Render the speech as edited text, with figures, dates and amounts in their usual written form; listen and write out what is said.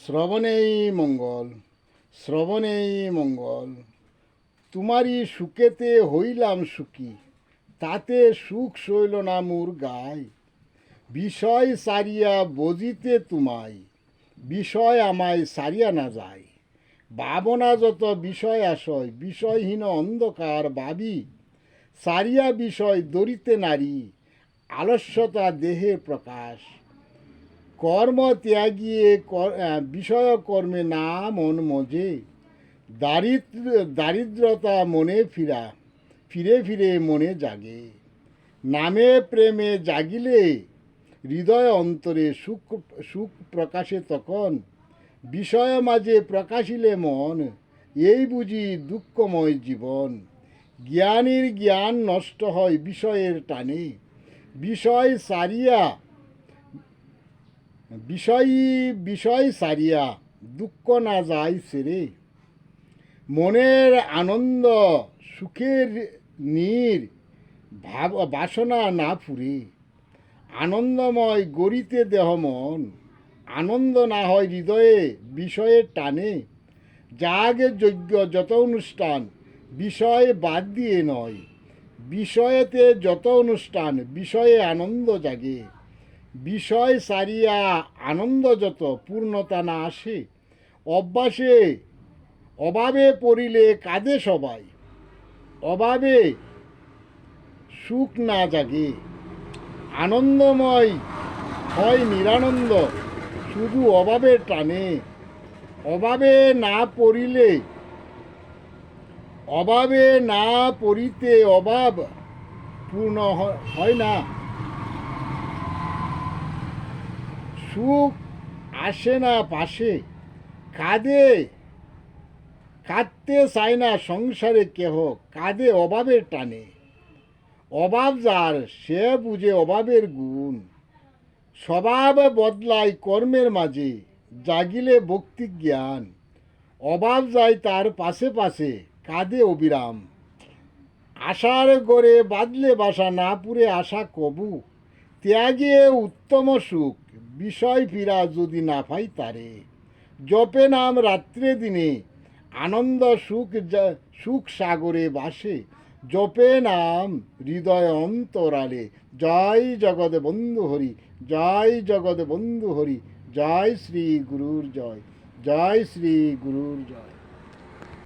শ্রবণেই মঙ্গল, শ্রবণেই মঙ্গল। তোমারই সুখেতে হইলাম সুখী, তাতে সুখ সইল না মোর গায়। বিষয় সারিয়া বজিতে তোমায়, বিষয় আমায় সারিয়া না যায়। ভাবনা যত বিষয় আশয়, বিষয়হীন অন্ধকার ভাবি। সারিয়া বিষয় দরিতে নারী, আলস্যতা দেহে প্রকাশ। কর্ম ত্যাগিয়ে বিষয় কর্মে না মন মজে। দারিদ্রতা মনে ফিরে ফিরে মনে জাগে। নামে প্রেমে জাগিলে হৃদয় অন্তরে সুখ সুখ প্রকাশে তখন। বিষয় মাঝে প্রকাশিলে মন, এই বুঝি দুঃখময় জীবন। জ্ঞানীর জ্ঞান নষ্ট হয় বিষয়ের টানে, বিষয় সারিয়া বিষয় সারিয়া দুঃখ না যায় সেরে। মনের আনন্দ সুখের নীর বাসনা না ফুরে। আনন্দময় গড়িতে দেহ মন, আনন্দ না হয় হৃদয়ে বিষয়ের টানে। যাগে যজ্ঞ যত অনুষ্ঠান, বিষয় বাদ দিয়ে নয়। বিষয়েতে যত অনুষ্ঠান, বিষয়ে আনন্দ জাগে। বিষয় সারিয়া আনন্দ যত পূর্ণতা না আসে। অভাবে পড়িলে কাঁদে সবাই, অভাবে সুখ না জাগে। আনন্দময় হয় নিরানন্দ শুধু অভাবের টানে। অভাবে না পড়িতে অভাব পূর্ণ হয় না। সুখ আসে না পাশে, কাঁদতে চায় না সংসারে কেহ, কাঁদে অভাবের টানে। অভাব যার সে বুঝে অভাবের গুণ, স্বভাব বদলায় কর্মের মাঝে, জাগিলে ভক্তি জ্ঞান। অভাব যায় তার পাশে পাশে, কাঁদে অবিরাম। আশার গড়ে বাঁধলে বাসা না পুরে আশা কবু। ত্যাগে উত্তম সুখ, বিষয় ফিরা যদি না পাই তারে। জপে নাম রাত্রে দিনে, আনন্দ সুখ সাগরে বাসে। জপে নাম হৃদয় অন্তরালে। জয় জগৎ বন্ধু হরি, জয় জগৎ বন্ধু হরি। জয় শ্রী গুরুর জয়, জয় শ্রী গুরুর জয়।